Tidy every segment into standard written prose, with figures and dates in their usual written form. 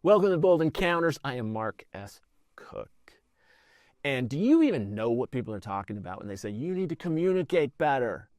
Welcome to Bold Encounters. I am Mark S. Cook. And do you even know what people are talking about when they say you need to communicate better?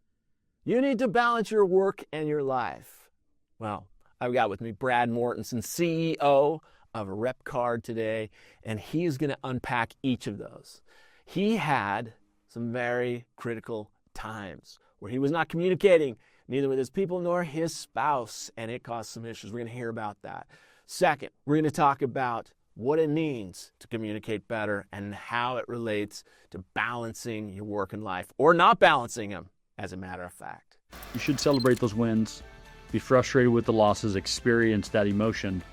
You need to balance your work and your life. Well, I've got with me Brad Mortensen, CEO of RepCard today, and he's going to unpack each of those. He had some very critical times where he was not communicating neither with his people nor his spouse, and it caused some issues. We're going to hear about that. Second, we're going to talk about what it means to communicate better and how it relates to balancing your work and life, or not balancing them, as a matter of fact. You should celebrate those wins, be frustrated with the losses, experience that emotion,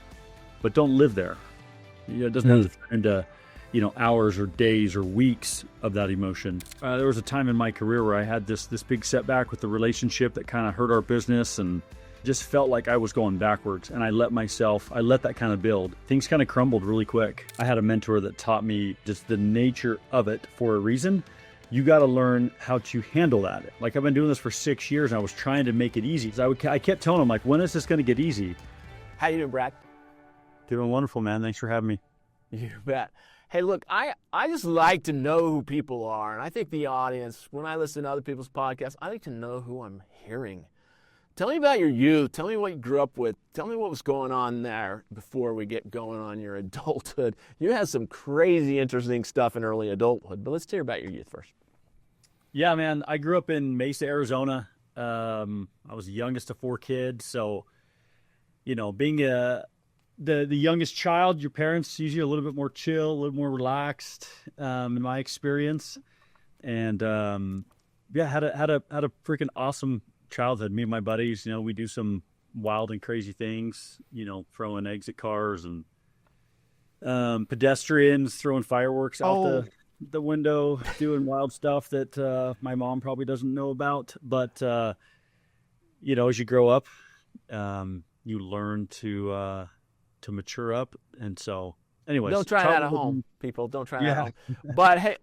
but don't live there. It doesn't have to turn into, hours or days or weeks of that emotion. There was a time in my career where I had this big setback with the relationship that kind of hurt our business and just felt like I was going backwards, and I let that kind of build. Things kind of crumbled really quick. I had a mentor that taught me just the nature of it for a reason. You got to learn how to handle that. Like, I've been doing this for 6 years, and I was trying to make it easy. So I kept telling him, like, when is this going to get easy? How you doing, Brad? Doing wonderful, man. Thanks for having me. You bet. Hey, look, I just like to know who people are, and I think the audience, when I listen to other people's podcasts, I like to know who I'm hearing. Tell me about your youth. Tell me what you grew up with. Tell me what was going on there before we get going on your adulthood. You had some crazy, interesting stuff in early adulthood, but let's hear about your youth first. Yeah, man. I grew up in Mesa, Arizona. I was the youngest of 4 kids. So, being the youngest child, your parents usually a little bit more chill, a little more relaxed, in my experience. And had a freaking awesome childhood. Me and my buddies, we do some wild and crazy things, throwing eggs at cars and pedestrians, throwing fireworks out the window, doing wild stuff that my mom probably doesn't know about. But as you grow up, you learn to mature up. And so anyways, don't try that at home, people. Don't try that at home. But hey,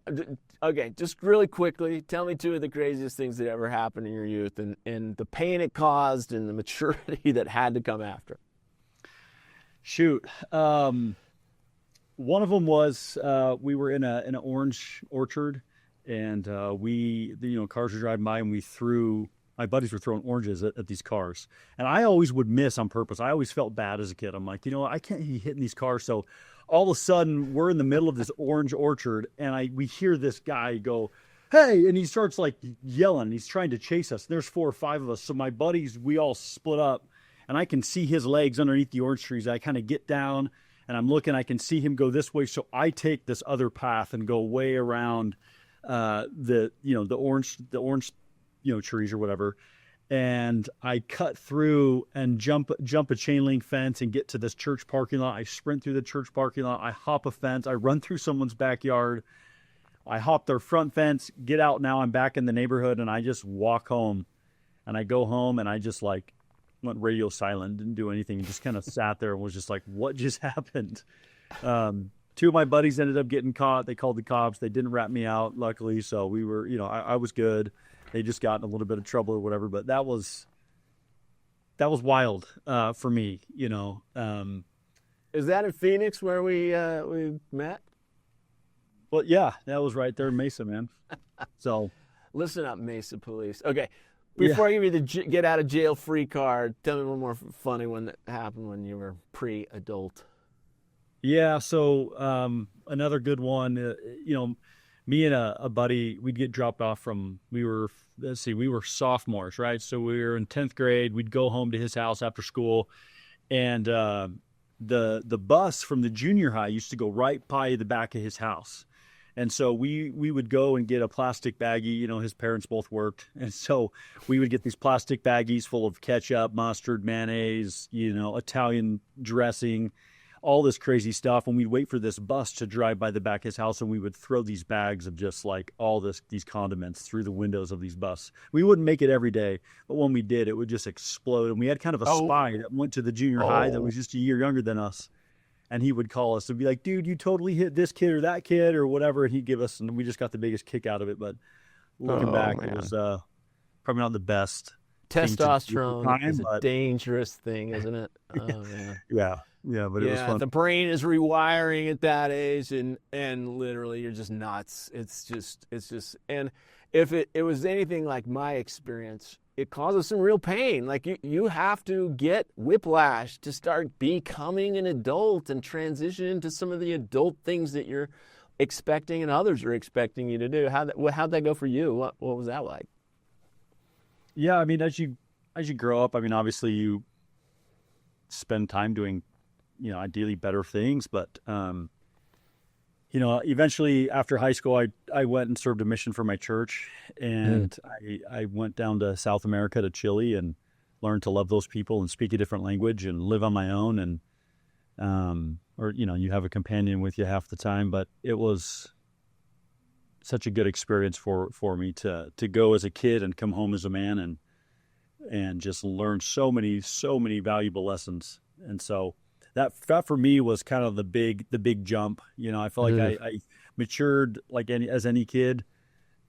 okay, just really quickly, tell me 2 of the craziest things that ever happened in your youth and the pain it caused and the maturity that had to come after. Shoot. One of them was we were in an orange orchard, and cars were driving by, and my buddies were throwing oranges at these cars. And I always would miss on purpose. I always felt bad as a kid. I'm like, I can't be hitting these cars. So all of a sudden, we're in the middle of this orange orchard, and we hear this guy go, "Hey," and he starts like yelling. He's trying to chase us. There's 4 or 5 of us. So my buddies, we all split up, and I can see his legs underneath the orange trees. I kind of get down, and I'm looking. I can see him go this way. So I take this other path and go way around the orange trees or whatever. And I cut through and jump a chain link fence and get to this church parking lot. I sprint through the church parking lot. I hop a fence. I run through someone's backyard. I hop their front fence, get out. Now I'm back in the neighborhood, and I just walk home. And I go home, and I just went radio silent, didn't do anything, and just kind of sat there and was just like, what just happened? 2 of my buddies ended up getting caught. They called the cops. They didn't rat me out, luckily. So we were, I was good. They just got in a little bit of trouble or whatever, but that was wild for me, Is that in Phoenix where we met? Well, yeah, that was right there in Mesa, man. So listen up, Mesa police. Okay, before I give you the get out of jail free card, tell me one more funny one that happened when you were pre-adult. Yeah, so another good one, me and a buddy, we'd get dropped off from, we were sophomores, right? So we were in 10th grade. We'd go home to his house after school, and the bus from the junior high used to go right by the back of his house. And so we would go and get a plastic baggie. His parents both worked. And so we would get these plastic baggies full of ketchup, mustard, mayonnaise, Italian dressing, all this crazy stuff. And we'd wait for this bus to drive by the back of his house, and we would throw these bags of just like all these condiments through the windows of these bus. We wouldn't make it every day, but when we did, it would just explode. And we had kind of a spy that went to the junior high that was just a year younger than us. And he would call us and be like, "Dude, you totally hit this kid or that kid or whatever." And he'd give us, and we just got the biggest kick out of it. But looking back, man, it was probably not the best thing to do at the Testosterone is time, a but dangerous thing, isn't it? Oh man. yeah, but it was Yeah, fun. the brain is rewiring at that age, and literally you're just nuts. It's just, and if it was anything like my experience, it causes some real pain. Like you have to get whiplash to start becoming an adult and transition into some of the adult things that you're expecting and others are expecting you to do. How'd that go for you? What was that like? Yeah, I mean, as you grow up, I mean, obviously you spend time doing, ideally better things, but eventually after high school, I went and served a mission for my church, and I went down to South America to Chile and learned to love those people and speak a different language and live on my own. And or you have a companion with you half the time, but it was such a good experience for me to go as a kid and come home as a man and just learn so many valuable lessons. And so that for me was kind of the big jump. I felt like I matured like any kid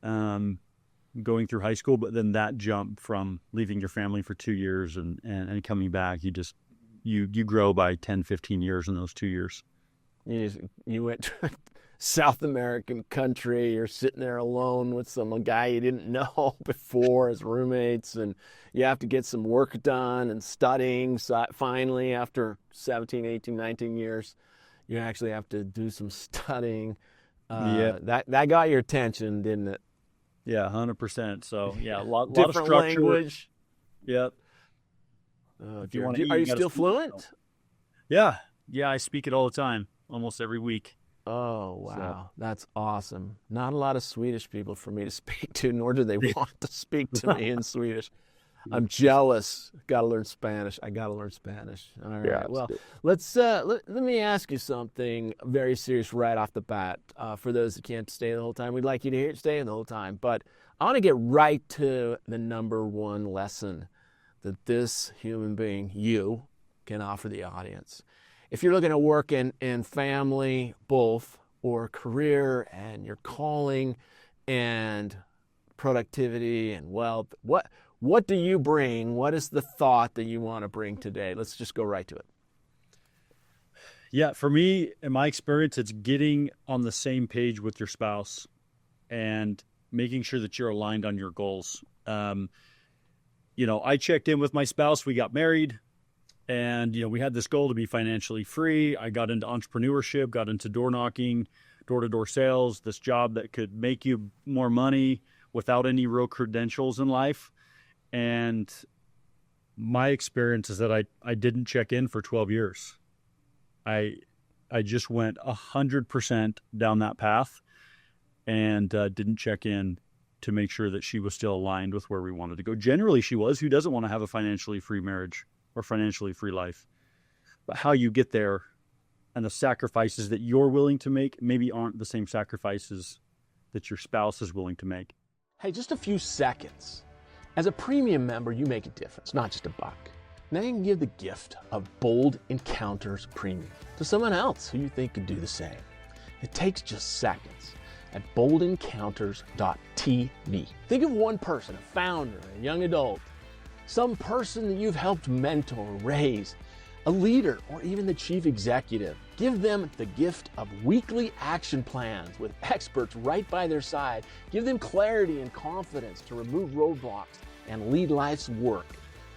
going through high school, but then that jump from leaving your family for 2 years and coming back, you grow by 10, 15 years in those 2 years. You went to a South American country. You're sitting there alone with some guy you didn't know before as roommates, and you have to get some work done and studying. So finally, after 17, 18, 19 years, you actually have to do some studying. That got your attention, didn't it? Yeah, 100%. So yeah, a lot of Different structure. language. Yep. Are you still fluent? Yeah, I speak it all the time, almost every week. Oh, wow. That's awesome. Not a lot of Swedish people for me to speak to, nor do they want to speak to me in Swedish. I'm jealous. Got to learn Spanish. I got to learn Spanish. All right. Yeah, well, let's let me ask you something very serious right off the bat. For those that can't stay the whole time, we'd like you to stay the whole time. But I want to get right to the number one lesson that this human being, you, can offer the audience. If you're looking at work and family, both, or career and your calling and productivity and wealth, what do you bring? What is the thought that you want to bring today? Let's just go right to it. Yeah, for me, in my experience, it's getting on the same page with your spouse and making sure that you're aligned on your goals. I checked in with my spouse. We got married. And, we had this goal to be financially free. I got into entrepreneurship, got into door knocking, door-to-door sales, this job that could make you more money without any real credentials in life. And my experience is that I didn't check in for 12 years. I just went 100% down that path and didn't check in to make sure that she was still aligned with where we wanted to go. Generally, she was. Who doesn't want to have a financially free marriage or financially free life? But how you get there and the sacrifices that you're willing to make maybe aren't the same sacrifices that your spouse is willing to make. Hey, just a few seconds. As a premium member, you make a difference, not just a buck. Now you can give the gift of Bold Encounters Premium to someone else who you think could do the same. It takes just seconds at boldencounters.tv. Think of one person, a founder, a young adult, some person that you've helped mentor, raise, a leader, or even the chief executive. Give them the gift of weekly action plans with experts right by their side. Give them clarity and confidence to remove roadblocks and lead life's work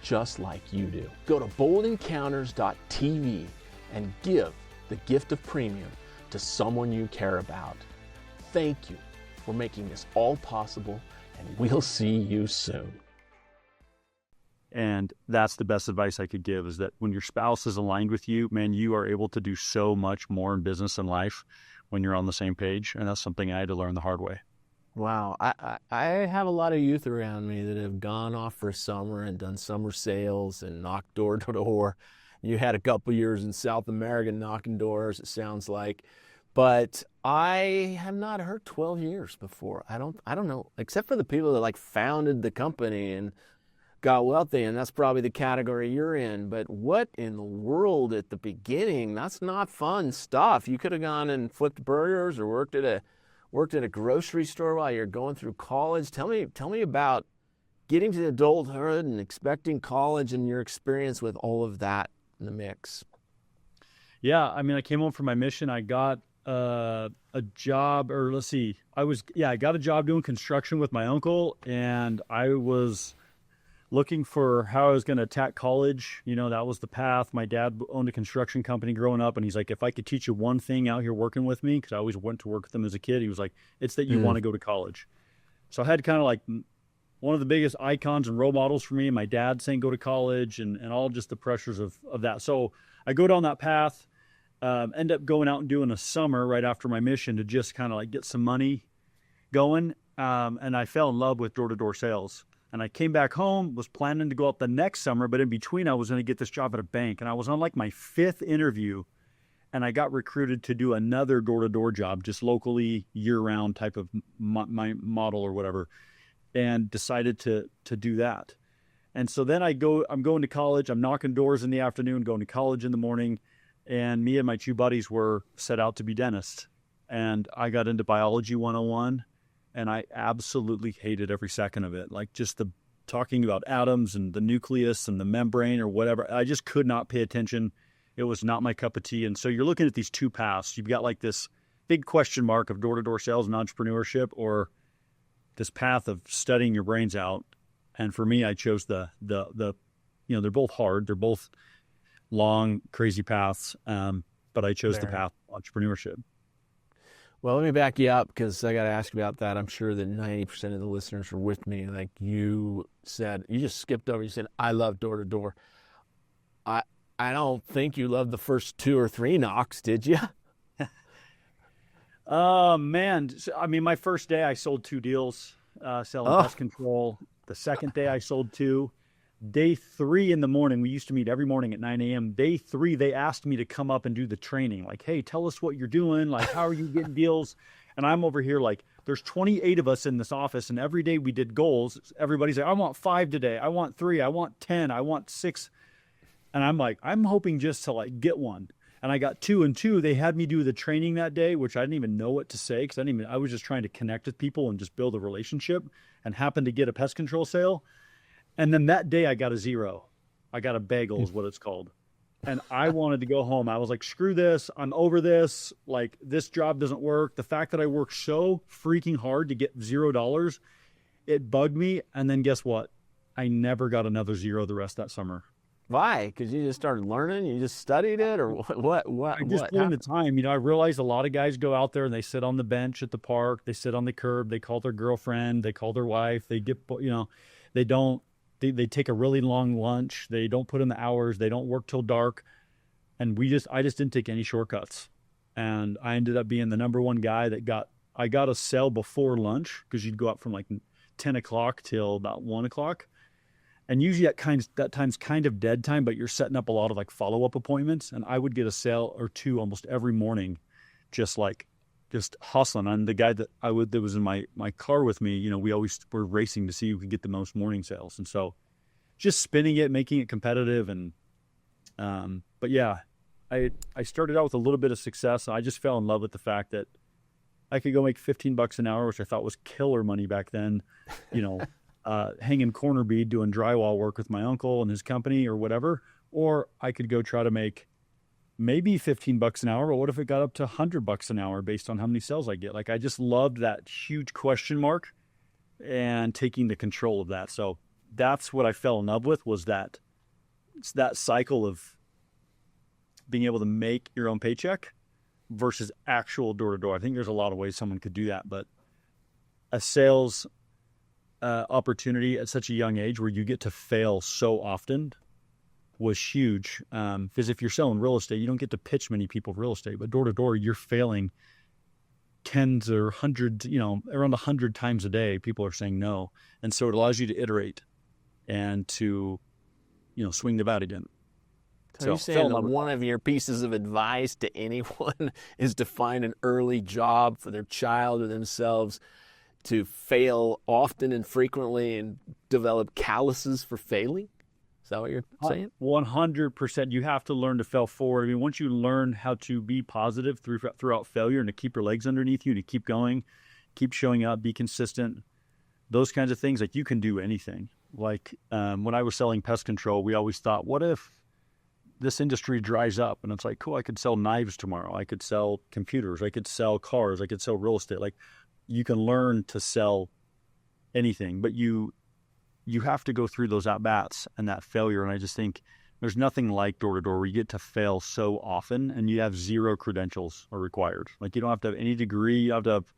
just like you do. Go to boldencounters.tv and give the gift of premium to someone you care about. Thank you for making this all possible, and we'll see you soon. And that's the best advice I could give, is that when your spouse is aligned with you, man, you are able to do so much more in business and life when you're on the same page. And that's something I had to learn the hard way. Wow. I have a lot of youth around me that have gone off for summer and done summer sales and knocked door to door. You had a couple years in South America knocking doors, it sounds like. But I have not heard 12 years before. I don't know, except for the people that founded the company and got wealthy, and that's probably the category you're in. But what in the world at the beginning? That's not fun stuff. You could have gone and flipped burgers or worked at a grocery store while you're going through college. Tell me about getting to adulthood and expecting college and your experience with all of that in the mix. Yeah, I mean, I came home from my mission. I got a job, or let's see, I got a job doing construction with my uncle, and I was looking for how I was going to attack college. You know, that was the path. My dad owned a construction company growing up, and he's like, if I could teach you one thing out here working with me, because I always went to work with him as a kid, he was like, it's that you want to go to college. So I had kind of like one of the biggest icons and role models for me, my dad saying go to college, and all just the pressures of that. So I go down that path, end up going out and doing a summer right after my mission to just kind of like get some money going. And I fell in love with door-to-door sales. And I came back home, was planning to go out the next summer, but in between I was going to get this job at a bank. And I was on like my 5th interview, and I got recruited to do another door-to-door job, just locally, year-round type of my model or whatever, and decided to do that. And so then I'm going to college. I'm knocking doors in the afternoon, going to college in the morning. And me and my 2 buddies were set out to be dentists. And I got into biology 101. And I absolutely hated every second of it. Like just the talking about atoms and the nucleus and the membrane or whatever. I just could not pay attention. It was not my cup of tea. And so you're looking at these 2 paths. You've got like this big question mark of door-to-door sales and entrepreneurship, or this path of studying your brains out. And for me, I chose the they're both hard. They're both long, crazy paths. But I chose the path of entrepreneurship. Well, let me back you up, because I got to ask about that. I'm sure that 90% of the listeners are with me. Like you said, you just skipped over. You said, I love door to door. I don't think you loved the first 2 or 3 knocks, did you? Man. I mean, my first day I sold 2 deals, selling pest control. The second day I sold 2. Day 3 in the morning, we used to meet every morning at 9 a.m. Day 3, they asked me to come up and do the training. Like, hey, tell us what you're doing. Like, how are you getting deals? And I'm over here like, there's 28 of us in this office, and every day we did goals. Everybody's like, I want 5 today. I want 3. I want 10. I want 6. And I'm like, I'm hoping just to like get 1. And I got 2 and 2. They had me do the training that day, which I didn't even know what to say, because I was just trying to connect with people and just build a relationship, and happened to get a pest control sale. And then that day I got a 0. I got a bagel is what it's called. And I wanted to go home. I was like, screw this. I'm over this. Like, this job doesn't work. The fact that I worked so freaking hard to get $0, it bugged me. And then guess what? I never got another 0 the rest of that summer. Why? Because you just started learning? You just studied it? Or what? I just put in the time. You know, I realized a lot of guys go out there and they sit on the bench at the park. They sit on the curb. They call their girlfriend. They call their wife. They get, they don't. They take a really long lunch. They don't put in the hours. They don't work till dark. And I just didn't take any shortcuts. And I ended up being the number 1 guy I got a sale before lunch, because you'd go out from like 10 o'clock till about 1 o'clock. And usually that time's kind of dead time, but you're setting up a lot of like follow-up appointments. And I would get a sale or 2 almost every morning, just hustling. And the guy that was in my car with me, we always were racing to see who could get the most morning sales. And so just spinning it, making it competitive. And, but yeah, I started out with a little bit of success. I just fell in love with the fact that I could go make $15 an hour, which I thought was killer money back then, hanging corner bead, doing drywall work with my uncle and his company or whatever. Or I could go try to make maybe $15 an hour, but what if it got up to $100 an hour based on how many sales I get? Like, I just loved that huge question mark and taking the control of that. So that's what I fell in love with, was it's that cycle of being able to make your own paycheck versus actual door to door. I think there's a lot of ways someone could do that, but a sales opportunity at such a young age where you get to fail so often was huge. Because if you're selling real estate, you don't get to pitch many people real estate, but door to door, you're failing tens or hundreds, around 100 times a day. People are saying no. And so it allows you to iterate and to, swing the bat again. So you're saying that one of your pieces of advice to anyone is to find an early job for their child or themselves, to fail often and frequently and develop calluses for failing? Is that what you're saying? 100%. You have to learn to fail forward. I mean, once you learn how to be positive throughout failure and to keep your legs underneath you, to keep going, keep showing up, be consistent, those kinds of things, like, you can do anything. Like when I was selling pest control, we always thought, what if this industry dries up? And it's like, cool, I could sell knives tomorrow. I could sell computers. I could sell cars. I could sell real estate. Like you can learn to sell anything, but you have to go through those at-bats and that failure. And I just think there's nothing like door-to-door where you get to fail so often and you have zero credentials are required. Like you don't have to have any degree. You have to have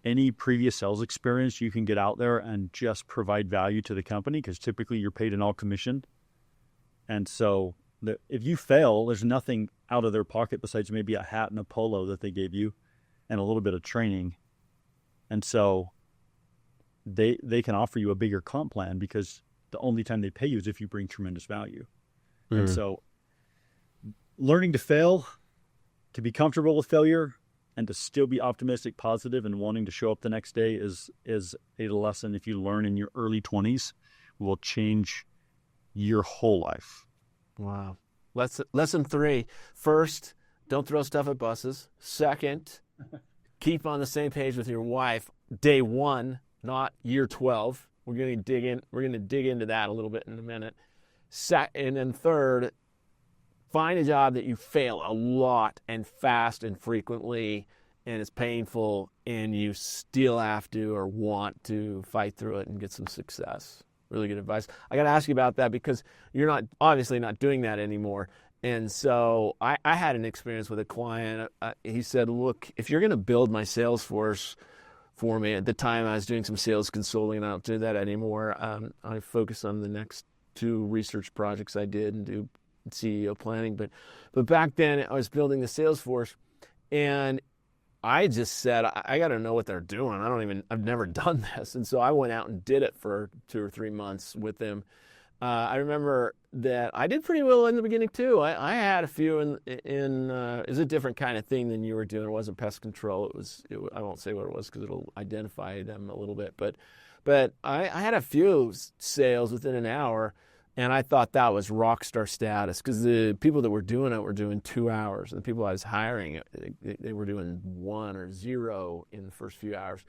any previous sales experience. You can get out there and just provide value to the company because typically you're paid in all commission. And so if you fail, there's nothing out of their pocket besides maybe a hat and a polo that they gave you and a little bit of training. And so they can offer you a bigger comp plan because the only time they pay you is if you bring tremendous value. And so learning to fail, to be comfortable with failure, and to still be optimistic, positive, and wanting to show up the next day is a lesson, if you learn in your early 20s, will change your whole life. Wow. Lesson 3. First, don't throw stuff at buses. Second, keep on the same page with your wife. Day 1, not year 12. We're going to dig into that a little bit in a minute. And then third, find a job that you fail a lot and fast and frequently, and it's painful, and you still have to or want to fight through it and get some success. Really good advice. I got to ask you about that because you're obviously not doing that anymore. And so I had an experience with a client. He said, look, if you're going to build my sales force for me, at the time I was doing some sales consulting, and I don't do that anymore. I focus on the next 2 research projects I did and do CEO planning. But back then I was building the sales force, and I just said, I got to know what they're doing. I've never done this. And so I went out and did it for 2 or 3 months with them. I remember that I did pretty well in the beginning too. I had a few it was a different kind of thing than you were doing. It wasn't pest control. I won't say what it was because it'll identify them a little bit. But I had a few sales within an hour, and I thought that was rock star status because the people that were doing it were doing 2 hours, and the people I was hiring, they were doing 1 or 0 in the first few hours.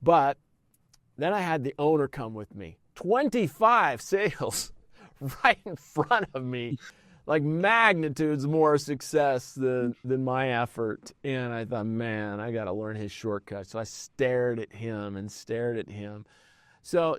But then I had the owner come with me. 25 sales right in front of me, like magnitudes more success than my effort. And I thought, man, I got to learn his shortcut. So I stared at him and stared at him. So,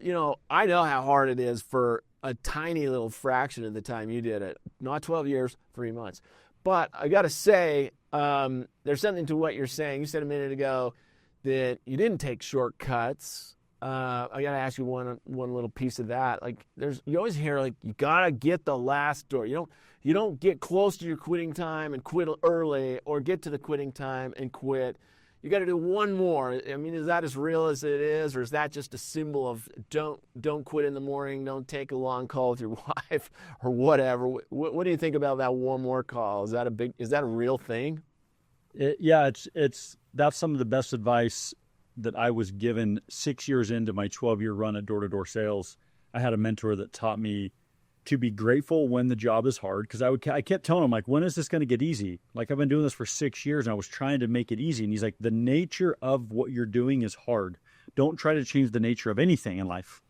I know how hard it is for a tiny little fraction of the time you did it. Not 12 years, 3 months. But I got to say, there's something to what you're saying. You said a minute ago that you didn't take shortcuts. I got to ask you one little piece of that. Like, you always hear, like, you got to get the last door. You don't get close to your quitting time and quit early, or get to the quitting time and quit. You got to do one more. I mean, is that as real as it is, or is that just a symbol of don't quit in the morning, don't take a long call with your wife, or whatever? What do you think about that one more call? Is that a real thing? That's some of the best advice that I was given 6 years into my 12-year run at door-to-door sales. I had a mentor that taught me to be grateful when the job is hard, because I kept telling him, like, when is this going to get easy? Like, I've been doing this for 6 years and I was trying to make it easy. And he's like, the nature of what you're doing is hard. Don't try to change the nature of anything in life.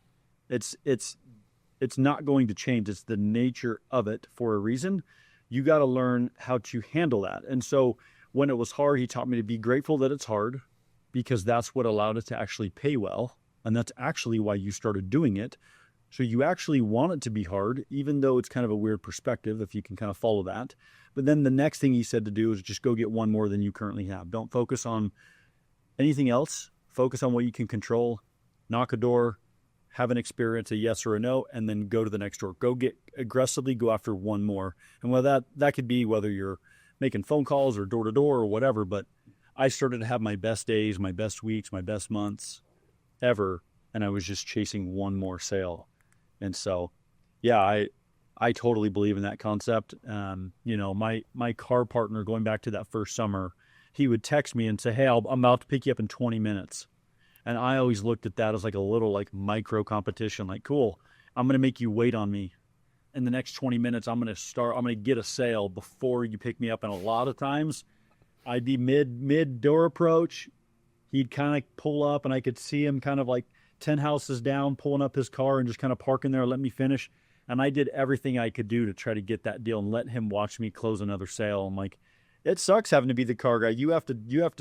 It's not going to change. It's the nature of it for a reason. You got to learn how to handle that. And so when it was hard, he taught me to be grateful that it's hard, because that's what allowed it to actually pay well. And that's actually why you started doing it. So you actually want it to be hard, even though it's kind of a weird perspective, if you can kind of follow that. But then the next thing he said to do is just go get one more than you currently have. Don't focus on anything else. Focus on what you can control. Knock a door, have an experience, a yes or a no, and then go to the next door. Aggressively go after one more. And whether that could be whether you're making phone calls or door to door or whatever. But I started to have my best days, my best weeks, my best months ever, and I was just chasing one more sale. And so, yeah, I totally believe in that concept. My car partner, going back to that first summer, he would text me and say, hey, I'm about to pick you up in 20 minutes. And I always looked at that as like a little like micro competition, like, cool, I'm going to make you wait on me. In the next 20 minutes, I'm going to get a sale before you pick me up. And a lot of times I'd be mid door approach. He'd kind of pull up and I could see him kind of like 10 houses down, pulling up his car and just kind of parking there, let me finish. And I did everything I could do to try to get that deal and let him watch me close another sale. I'm like, it sucks having to be the car guy. You have to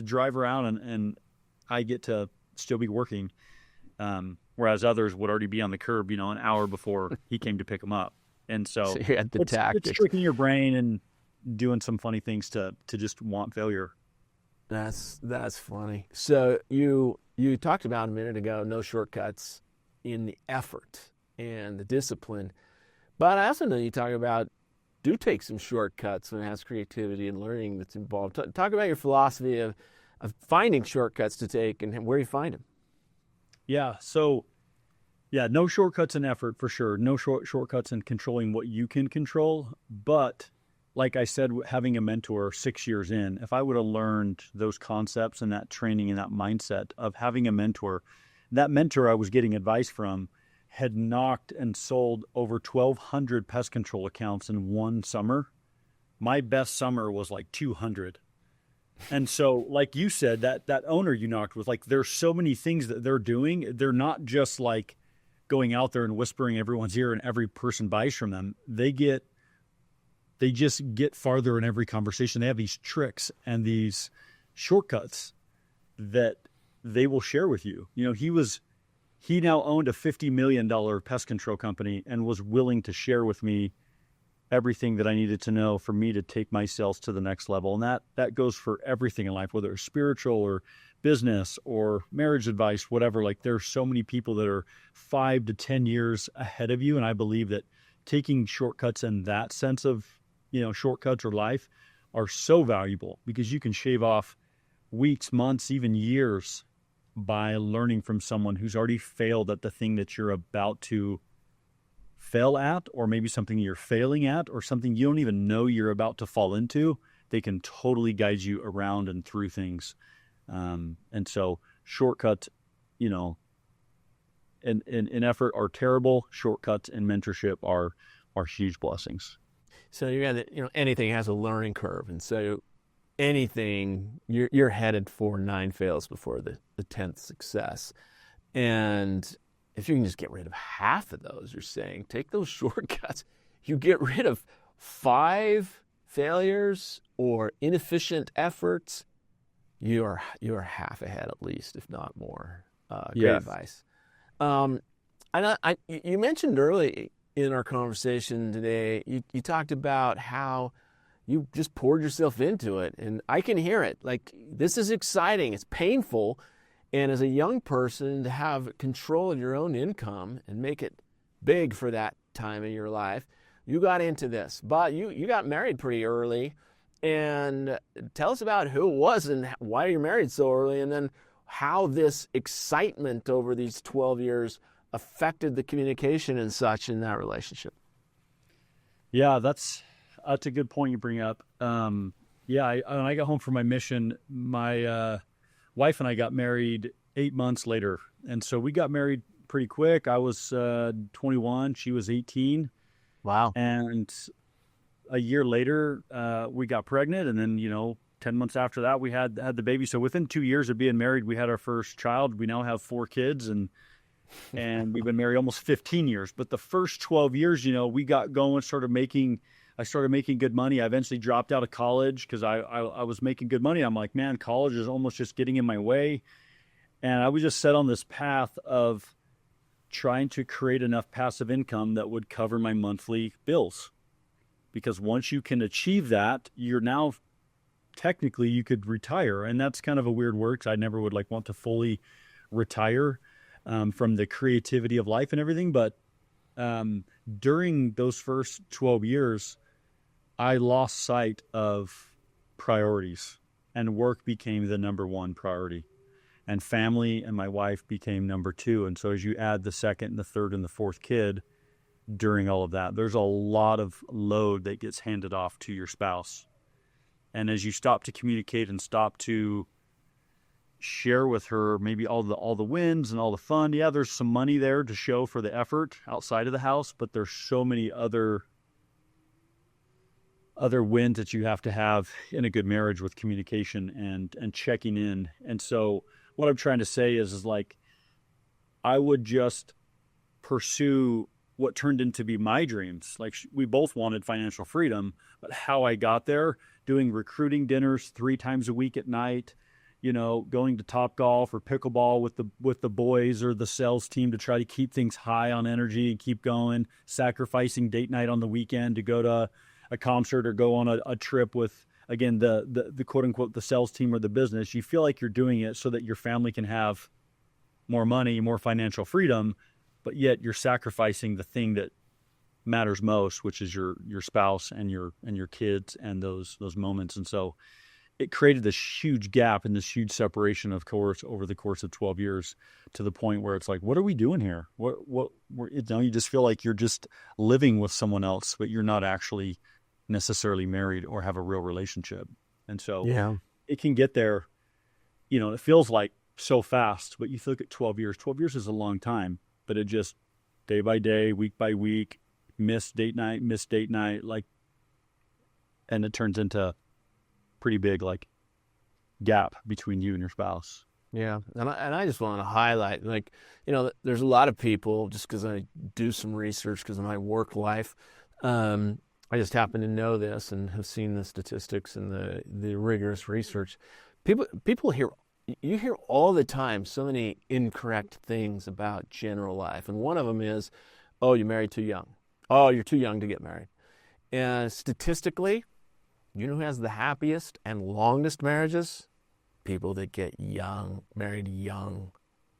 drive around and I get to still be working. Whereas others would already be on the curb, an hour before he came to pick them up. And so you had the tactics. It's tricking your brain and doing some funny things to just want failure. That's funny. So you talked about a minute ago, no shortcuts in the effort and the discipline. But I also know you talk about do take some shortcuts when it has creativity and learning that's involved. Talk about your philosophy of finding shortcuts to take and where you find them. Yeah. So, no shortcuts in effort for sure. No shortcuts in controlling what you can control. But like I said, having a mentor 6 years in, if I would have learned those concepts and that training and that mindset of having a mentor, that mentor I was getting advice from had knocked and sold over 1,200 pest control accounts in one summer. My best summer was like 200. And so, like you said, that owner you knocked with, like, there's so many things that they're doing. They're not just like going out there and whispering everyone's ear and every person buys from them. They just get farther in every conversation. They have these tricks and these shortcuts that they will share with you. He now owned a $50 million pest control company and was willing to share with me everything that I needed to know for me to take my sales to the next level. And that goes for everything in life, whether it's spiritual or business or marriage advice, whatever. Like, there's so many people that are 5 to 10 years ahead of you. And I believe that taking shortcuts in that sense of, shortcuts or life are so valuable because you can shave off weeks, months, even years by learning from someone who's already failed at the thing that you're about to fail at, or maybe something you're failing at, or something you don't even know you're about to fall into. They can totally guide you around and through things. And so shortcuts, in effort are terrible. Shortcuts in mentorship are huge blessings. So anything has a learning curve, and so anything you're headed for 9 fails before the 10th success. And if you can just get rid of half of those, you're saying take those shortcuts, you get rid of 5 failures or inefficient efforts, you are half ahead at least, if not more. Great advice. You mentioned early in our conversation today, you talked about how you just poured yourself into it, and I can hear it. Like, this is exciting. It's painful. And as a young person, to have control of your own income and make it big for that time in your life, you got into this. But you got married pretty early. And tell us about who it was and why you married so early, and then how this excitement over these 12 years affected the communication and such in that relationship. Yeah, that's a good point you bring up. When I got home from my mission, my wife and I got married 8 months later. And so we got married pretty quick. I was 21. She was 18. Wow. And a year later, we got pregnant. And then, 10 months after that, we had the baby. So within 2 years of being married, we had our first child. We now have 4 kids, and we've been married almost 15 years. But the first 12 years, we got going, I started making good money. I eventually dropped out of college because I was making good money. I'm like, man, college is almost just getting in my way. And I was just set on this path of trying to create enough passive income that would cover my monthly bills. Because once you can achieve that, you're now technically you could retire. And that's kind of a weird word because I never would want to fully retire from the creativity of life and everything. But during those first 12 years, I lost sight of priorities, and work became the number one priority, and family and my wife became number 2. And so as you add the second and the third and the fourth kid during all of that, there's a lot of load that gets handed off to your spouse. And as you stop to communicate and stop to share with her maybe all the wins and all the fun, there's some money there to show for the effort outside of the house, but there's so many other wins that you have to have in a good marriage with communication and checking in. And so what I'm trying to say is I would just pursue what turned into be my dreams. Like we both wanted financial freedom, but how I got there, doing recruiting dinners 3 times a week at night, going to Top Golf or pickleball with the boys or the sales team to try to keep things high on energy and keep going, sacrificing date night on the weekend to go to a concert or go on a trip with, again, the quote unquote, the sales team or the business. You feel like you're doing it so that your family can have more money, more financial freedom, but yet you're sacrificing the thing that matters most, which is your spouse and your kids and those moments. And so it created this huge gap and this huge separation, of course, over the course of 12 years, to the point where it's like, what are we doing here? You just feel like you're just living with someone else, but you're not actually necessarily married or have a real relationship. And so it can get there, it feels like so fast, but you look at 12 years. 12 years is a long time, but it just day by day, week by week, miss date night, and it turns into pretty big gap between you and your spouse. Yeah. And I just want to highlight, there's a lot of people, just because I do some research because of my work life, I just happen to know this and have seen the statistics and the rigorous research. People you hear all the time so many incorrect things about general life. And one of them is, oh, you married too young. Oh, you're too young to get married. And statistically, you know who has the happiest and longest marriages? People that get married young.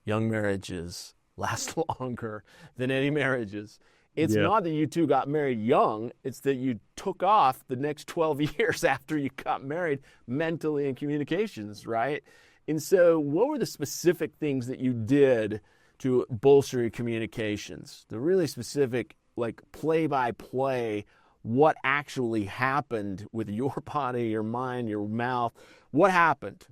Young marriages last longer than any marriages. It's not that you two got married young. It's that you took off the next 12 years after you got married mentally and communications, right? And so what were the specific things that you did to bolster your communications? The really specific, play-by-play, what actually happened with your body, your mind, your mouth? What happened?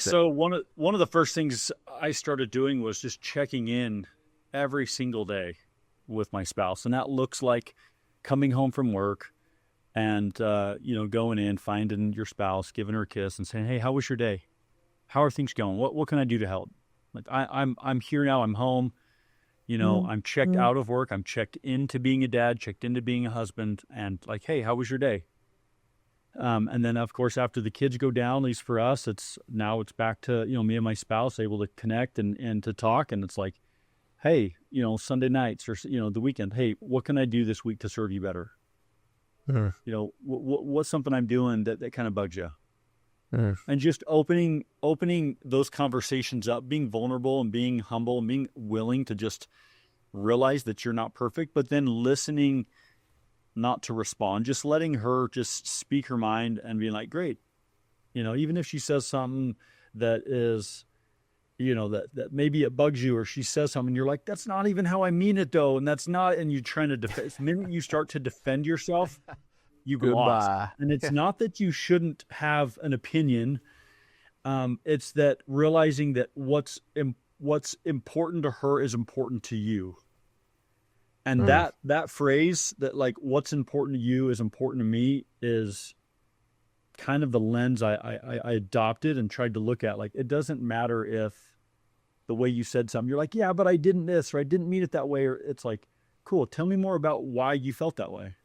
So one of the first things I started doing was just checking in every single day with my spouse. And that looks like coming home from work and, going in, finding your spouse, giving her a kiss and saying, hey, how was your day? How are things going? What can I do to help? I'm here now. I'm home. I'm checked out of work. I'm checked into being a dad, checked into being a husband, and hey, how was your day? And then of course, after the kids go down, at least for us, it's back to, me and my spouse able to connect and to talk. And it's like, hey, Sunday nights or, the weekend, hey, what can I do this week to serve you better? What's something I'm doing that kind of bugs you? And just opening those conversations up, being vulnerable and being humble and being willing to just realize that you're not perfect, but then listening, not to respond, just letting her just speak her mind and being like, great. Even if she says something that is, that maybe it bugs you, or she says something, you're like, that's not even how I mean it though. And that's not, and you're trying to defend. The minute you start to defend yourself, you've lost. And it's not that you shouldn't have an opinion. It's that realizing that what's important to her is important to you. And that phrase that what's important to you is important to me is kind of the lens I adopted and tried to look at. It doesn't matter if the way you said something, you're like, yeah, but I didn't this, or I didn't mean it that way. Or it's like, cool, tell me more about why you felt that way.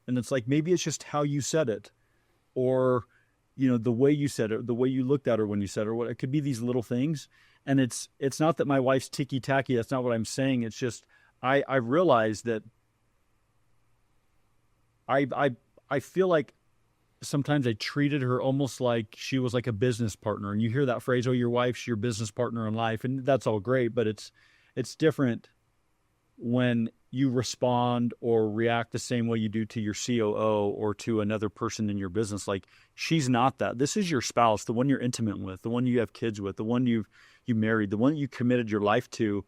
And it's like, maybe it's just how you said it, or, the way you said it, the way you looked at her when you said it, or what, it could be these little things. And it's not that my wife's ticky tacky. That's not what I'm saying. It's just, I realized that I feel like sometimes I treated her almost like she was like a business partner. And you hear that phrase, oh, your wife's your business partner in life. And that's all great, but it's different when you respond or react the same way you do to your COO or to another person in your business. She's not that. This is your spouse, the one you're intimate with, the one you have kids with, the one you married, the one you committed your life to.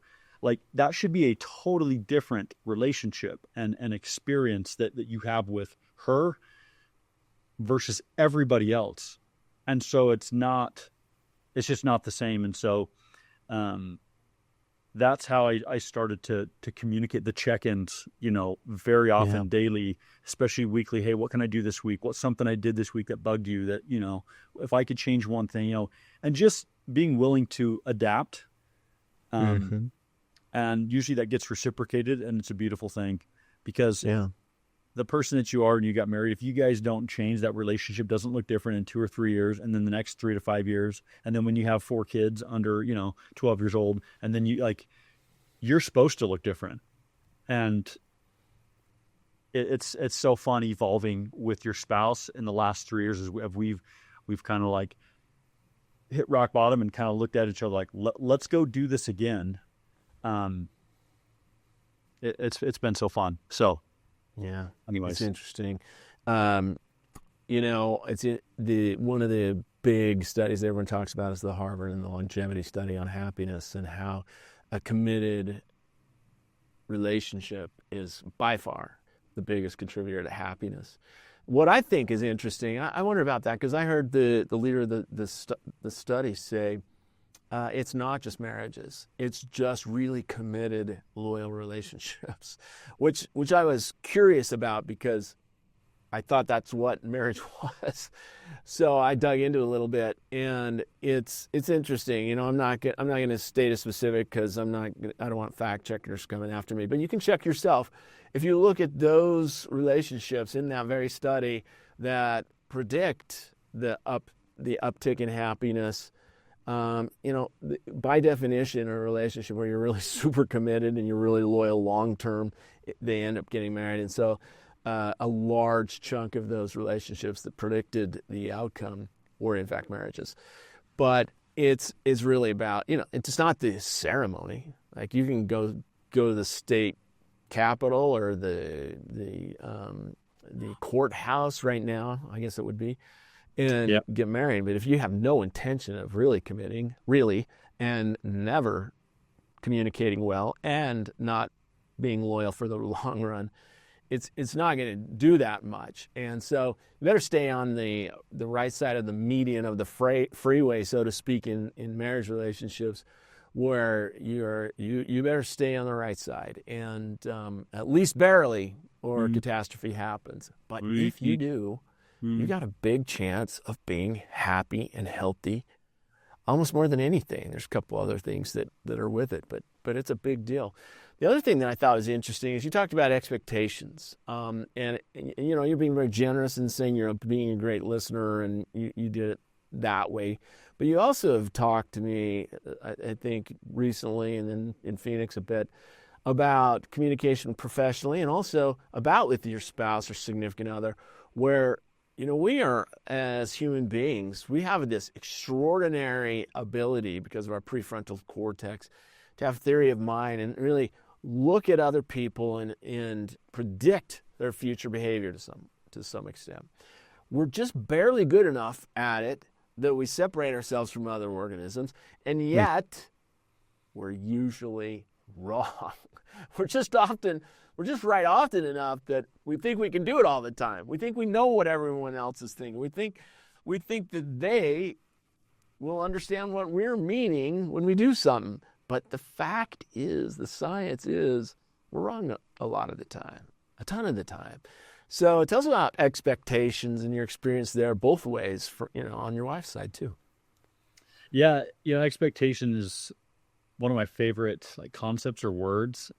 That should be a totally different relationship and experience that you have with her versus everybody else. And so it's just not the same. And so that's how I started to communicate the check-ins, very often, daily, especially weekly. Hey, what can I do this week? What's something I did this week that bugged you that, if I could change one thing, and just being willing to adapt Um, Mm-hmm. and usually that gets reciprocated, and it's a beautiful thing, because Yeah. the person that you are and you got married, if you guys don't change, that relationship doesn't look different in 2 or 3 years, and then the next 3 to 5 years. And then when you have 4 kids under, 12 years old, and then you're supposed to look different. And it's so fun evolving with your spouse in the last 3 years, as we've kind of like hit rock bottom and kind of looked at each other like, let's go do this again. Um, it's been so fun. So Yeah. anyways, It's interesting. Um, one of the big studies that everyone talks about is the Harvard and the longevity study on happiness, and how a committed relationship is by far the biggest contributor to happiness. What I think is interesting, I wonder about that, because I heard the leader of the study say it's not just marriages; it's just really committed, loyal relationships, which I was curious about, because I thought that's what marriage was. So I dug into it a little bit, and it's interesting. I'm not going to state a specific, because I don't want fact checkers coming after me. But you can check yourself. If you look at those relationships in that very study that predict the uptick in happiness, by definition, a relationship where you're really super committed and you're really loyal long term, they end up getting married. And so a large chunk of those relationships that predicted the outcome were in fact marriages. But it's really about, it's not the ceremony. Like, you can go to the state capitol or the courthouse right now, I guess it would be, and Yep. get married. But if you have no intention of really committing, and never communicating well, and not being loyal for the long run, it's not going to do that much. And so you better stay on the right side of the median of the freeway, so to speak, in marriage relationships, where you better stay on the right side, and at least barely, or catastrophe happens. But if you do, you got a big chance of being happy and healthy, almost more than anything. There's a couple other things that are with it, but it's a big deal. The other thing that I thought was interesting is you talked about expectations, and you're being very generous in saying you're being a great listener, and you did it that way. But you also have talked to me, I think, recently, and then in Phoenix a bit, about communication professionally, and also about with your spouse or significant other, where we are, as human beings, we have this extraordinary ability, because of our prefrontal cortex, to have theory of mind and really look at other people and predict their future behavior to some extent. We're just barely good enough at it that we separate ourselves from other organisms, and yet we're usually wrong. We're just right often enough that we think we can do it all the time. We think we know what everyone else is thinking. We think that they will understand what we're meaning when we do something. But the fact is, the science is, we're wrong a lot of the time, a ton of the time. So tell us about expectations and your experience there, both ways, on your wife's side too. Yeah, expectation is one of my favorite concepts or words.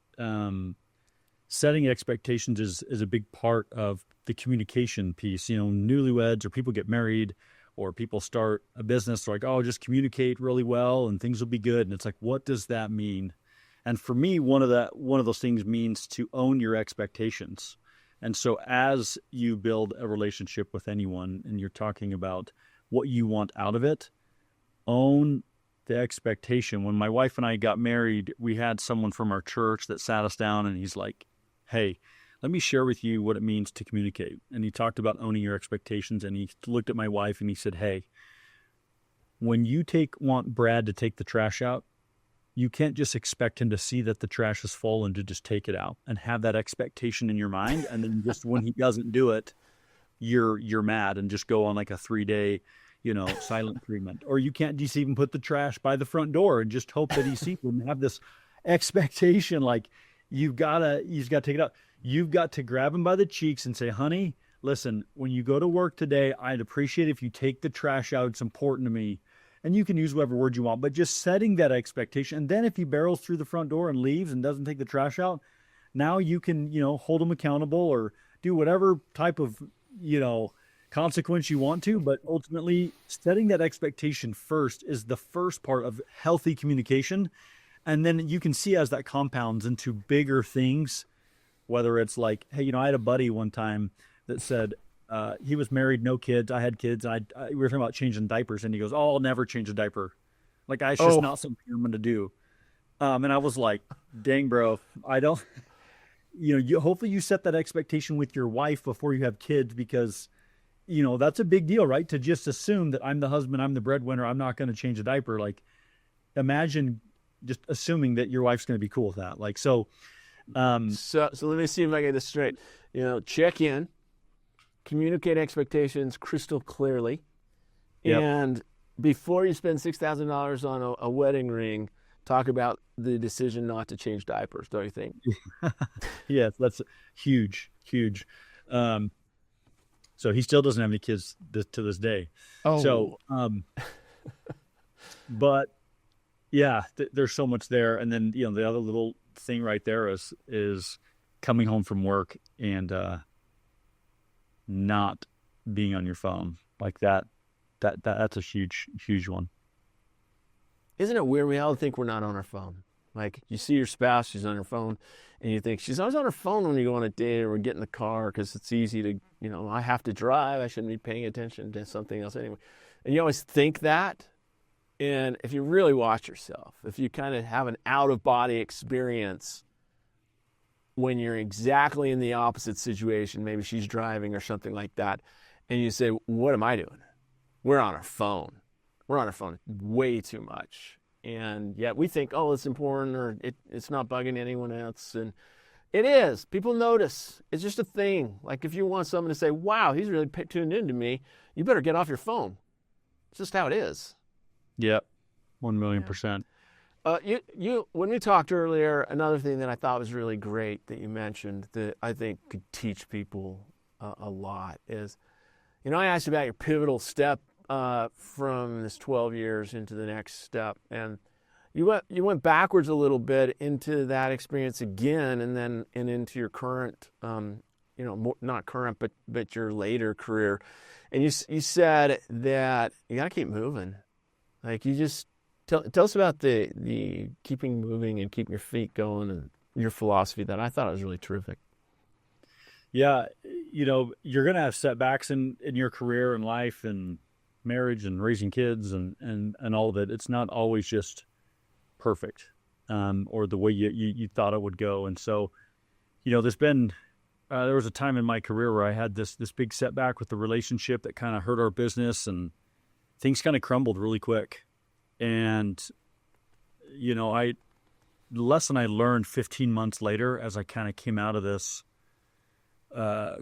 Setting expectations is a big part of the communication piece. Newlyweds, or people get married, or people start a business, they're like, oh, just communicate really well and things will be good. And it's like, what does that mean? And for me, one of those things means to own your expectations. And so as you build a relationship with anyone and you're talking about what you want out of it, own the expectation. When my wife and I got married, we had someone from our church that sat us down, and he's like, hey, let me share with you what it means to communicate. And he talked about owning your expectations, and he looked at my wife and he said, hey, when you want Brad to take the trash out, you can't just expect him to see that the trash is full and to just take it out and have that expectation in your mind. And then just when he doesn't do it, you're mad and just go on like a 3-day, silent treatment. Or you can't just even put the trash by the front door and just hope that he sees it, and have this expectation like you've got to take it out. You've got to grab him by the cheeks and say, honey, listen, when you go to work today, I'd appreciate if you take the trash out. It's important to me. and you can use whatever word you want, but just setting that expectation. And then if he barrels through the front door and leaves and doesn't take the trash out, now you can, hold him accountable or do whatever type of, consequence you want to. But ultimately, setting that expectation first is the first part of healthy communication. And then you can see as that compounds into bigger things, whether it's like, hey, I had a buddy one time that said, he was married, no kids. I had kids. And we were talking about changing diapers. And he goes, oh, I'll never change a diaper. Like, it's just not something I'm going to do. And I was like, dang, bro, I don't, hopefully you set that expectation with your wife before you have kids, because, that's a big deal, right? To just assume that I'm the husband, I'm the breadwinner, I'm not going to change a diaper. Like, imagine just assuming that your wife's going to be cool with that. Like, so let me see if I get this straight. Check in, communicate expectations crystal clearly, and before you spend $6,000 on a wedding ring, talk about the decision not to change diapers, don't you think? Yeah, that's huge. So he still doesn't have any kids to this day. So, but yeah, there's so much there. And then, the other little thing right there is coming home from work and not being on your phone like that. That's a huge one. Isn't it weird? We all think we're not on our phone. Like, you see your spouse, she's on her phone, and you think she's always on her phone when you go on a date or get in the car, because it's easy to, I have to drive. I shouldn't be paying attention to something else anyway. And you always think that. And if you really watch yourself, if you kind of have an out-of-body experience when you're exactly in the opposite situation, maybe she's driving or something like that, and you say, what am I doing? We're on our phone. We're on our phone way too much. And yet we think, oh, it's important, or it's not bugging anyone else. And it is. People notice. It's just a thing. Like, if you want someone to say, wow, he's really tuned into me, you better get off your phone. It's just how it is. Yep. 1,000,000%. You when we talked earlier, another thing that I thought was really great that you mentioned that I think could teach people a lot is, I asked about your pivotal step from this 12 years into the next step, and you went backwards a little bit into that experience again, and into your current, not current, but your later career, and you said that you got to keep moving. Like, you just tell us about the keeping moving and keeping your feet going and your philosophy. That I thought it was really terrific. Yeah, you're gonna have setbacks in your career and life and marriage and raising kids and all of it. It's not always just perfect, or the way you thought it would go. And so, there's been there was a time in my career where I had this big setback with the relationship that kind of hurt our business, and things kind of crumbled really quick. And the lesson I learned 15 months later, as I kind of came out of this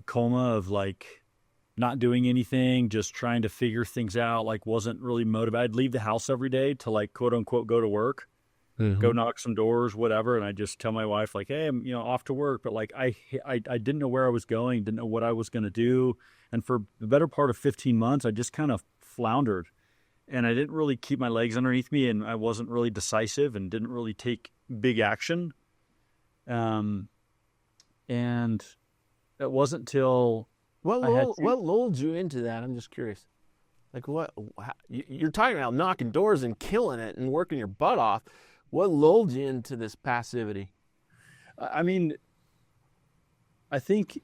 coma of like not doing anything, just trying to figure things out, like wasn't really motivated. I'd leave the house every day to, like, quote unquote, go to work, go knock some doors, whatever. And I just tell my wife, like, hey, I'm, off to work. But like, I didn't know where I was going, didn't know what I was going to do. And for the better part of 15 months, I just kind of floundered, and I didn't really keep my legs underneath me, and I wasn't really decisive and didn't really take big action. And it wasn't till what lulled you into that? I'm just curious. Like, you're talking about knocking doors and killing it and working your butt off. What lulled you into this passivity? I mean, I think,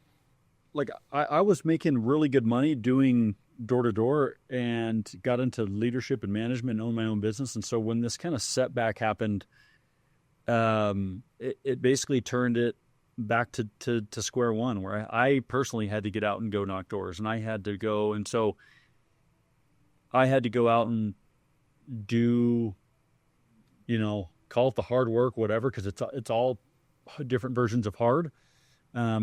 like, I was making really good money doing door to door and got into leadership and management and owned my own business. And so when this kind of setback happened, it basically turned it back to square one, where I personally had to get out and go knock doors, and I had to go. And so I had to go out and do, call it the hard work, whatever, because it's all different versions of hard,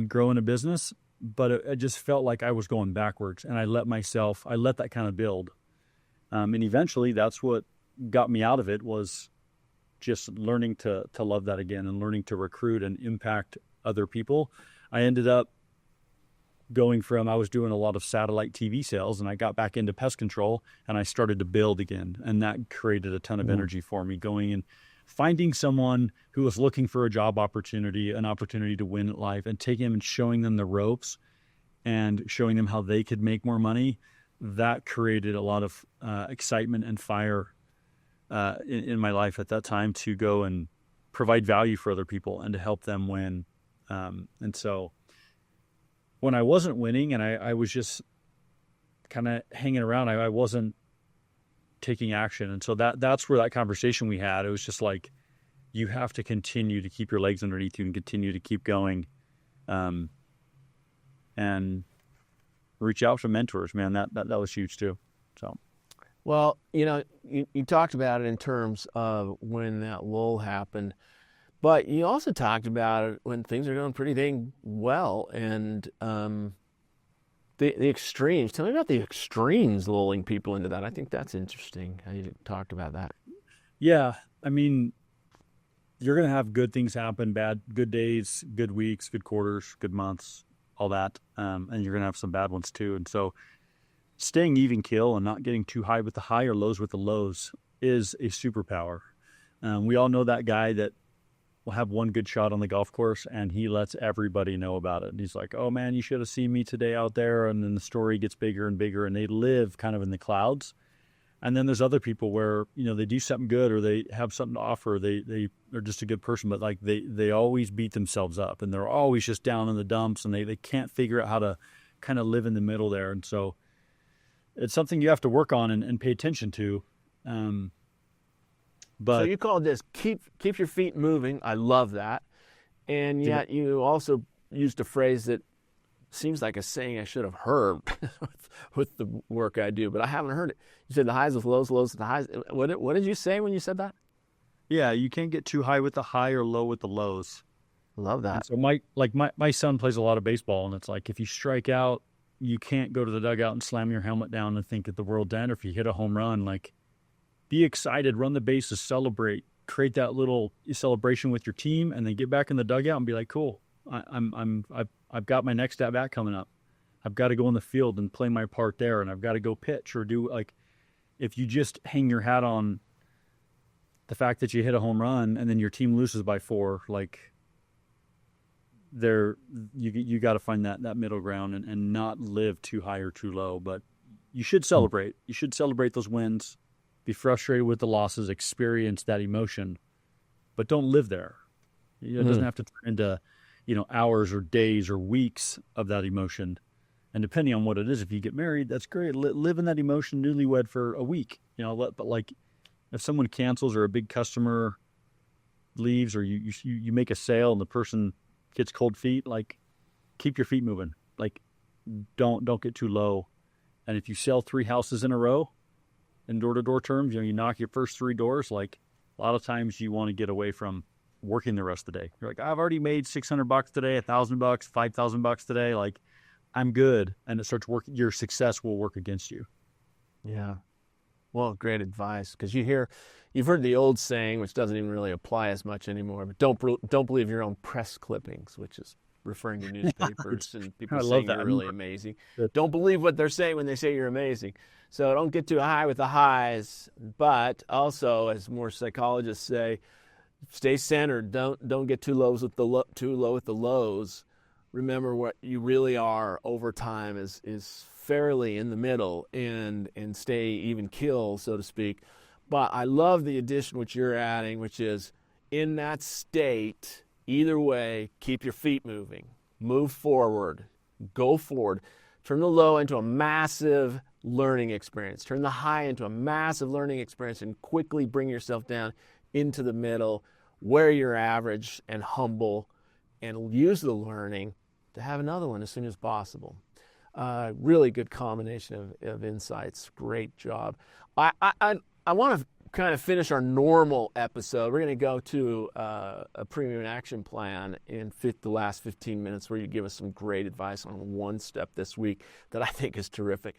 growing a business. But it just felt like I was going backwards, and I let that kind of build. And eventually that's what got me out of it, was just learning to love that again and learning to recruit and impact other people. I ended up going from, I was doing a lot of satellite TV sales, and I got back into pest control, and I started to build again. And that created a ton of energy for me, going and finding someone who was looking for a job opportunity, an opportunity to win at life, and taking them and showing them the ropes and showing them how they could make more money. That created a lot of excitement and fire in my life at that time to go and provide value for other people and to help them win. And so when I wasn't winning and I was just kind of hanging around, I wasn't taking action. And so that's where that conversation we had, it was just like, you have to continue to keep your legs underneath you and continue to keep going. And reach out to mentors, man. That was huge too. So, well, you talked about it in terms of when that lull happened, but you also talked about it when things are going pretty dang well, and the extremes. Tell me about the extremes lulling people into that. I think that's interesting how you talked about that. Yeah, I mean, you're gonna have good things happen, good days, good weeks, good quarters, good months, all that, and you're gonna have some bad ones too. And so, staying even keel and not getting too high with the high or lows with the lows is a superpower. We all know that guy that will have one good shot on the golf course and he lets everybody know about it. And he's like, oh man, you should have seen me today out there. And then the story gets bigger and bigger, and they live kind of in the clouds. And then there's other people where, they do something good or they have something to offer. They're just a good person, but like they always beat themselves up and they're always just down in the dumps, and they can't figure out how to kind of live in the middle there. And so it's something you have to work on and pay attention to. But so you called this keep your feet moving. I love that. And yet you also used a phrase that seems like a saying I should have heard with the work I do, but I haven't heard it. You said the highs with lows, lows with the highs. What did you say when you said that? Yeah, you can't get too high with the high or low with the lows. Love that. And so my son plays a lot of baseball, and it's like, if you strike out, you can't go to the dugout and slam your helmet down and think that the world's end. Or if you hit a home run, like, be excited, run the bases, celebrate, create that little celebration with your team, and then get back in the dugout and be like, cool, I've got my next at bat coming up. I've got to go in the field and play my part there, and I've got to go pitch or do, like, if you just hang your hat on the fact that you hit a home run and then your team loses by 4, like, you got to find that middle ground and not live too high or too low. But you should celebrate. You should celebrate those wins, be frustrated with the losses, experience that emotion, but don't live there. It doesn't have to turn into, hours or days or weeks of that emotion. And depending on what it is, if you get married, that's great. Live in that emotion, newlywed, for a week. But like, if someone cancels or a big customer leaves, or you make a sale and the person gets cold feet, like, keep your feet moving. Like, don't get too low. And if you sell 3 houses in a row in door-to-door terms, you knock your first 3 doors, like, a lot of times you want to get away from working the rest of the day. You're like, I've already made $600 today, $1,000, $5,000 today. Like, I'm good. And it starts working. Your success will work against you. Yeah. Well, great advice. Because you've heard the old saying, which doesn't even really apply as much anymore, but don't believe your own press clippings, which is referring to newspapers and people saying you're really amazing. Don't believe what they're saying when they say you're amazing. So don't get too high with the highs, but also, as more psychologists say, stay centered. Don't get too low with the lows. Remember what you really are over time is fairly in the middle, and stay even keel, so to speak. But I love the addition which you're adding, which is, in that state, either way, keep your feet moving. Move forward. Go forward. Turn the low into a massive learning experience. Turn the high into a massive learning experience, and quickly bring yourself down into the middle where you're average and humble, and use the learning to have another one as soon as possible. Really good combination of insights. Great job. I want to kind of finish our normal episode. We're going to go to a premium action plan in the last 15 minutes, where you give us some great advice on one step this week that I think is terrific.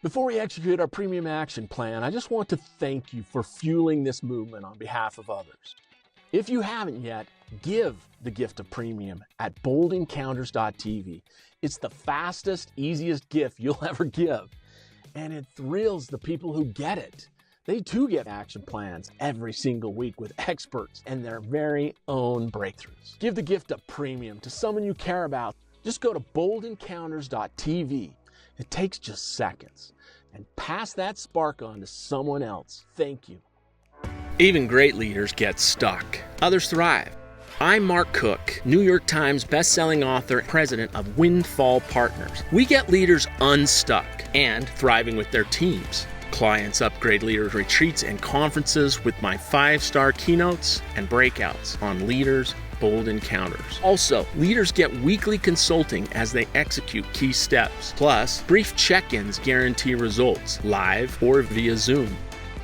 Before we execute our premium action plan, I just want to thank you for fueling this movement on behalf of others. If you haven't yet, Give the gift of premium at boldencounters.tv. It's the fastest, easiest gift you'll ever give. And it thrills the people who get it. They too get action plans every single week with experts and their very own breakthroughs. Give the gift of premium to someone you care about. Just go to boldencounters.tv. It takes just seconds. And pass that spark on to someone else. Thank you. Even great leaders get stuck. Others thrive. I'm Mark Cook, New York Times bestselling author, president of Windfall Partners. We get leaders unstuck and thriving with their teams. Clients upgrade leaders' retreats and conferences with my 5-star keynotes and breakouts on Leaders Bold Encounters. Also, leaders get weekly consulting as they execute key steps. Plus, brief check-ins guarantee results, live or via Zoom.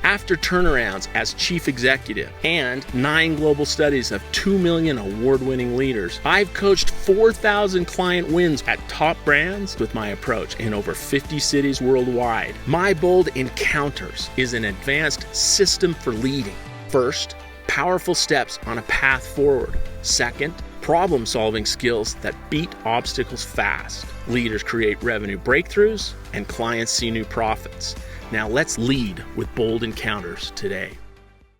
After turnarounds as chief executive and 9 global studies of 2 million award-winning leaders, I've coached 4,000 client wins at top brands with my approach in over 50 cities worldwide. My Bold Encounters is an advanced system for leading. First, powerful steps on a path forward. Second, problem-solving skills that beat obstacles fast. Leaders create revenue breakthroughs and clients see new profits. Now let's lead with Bold Encounters today.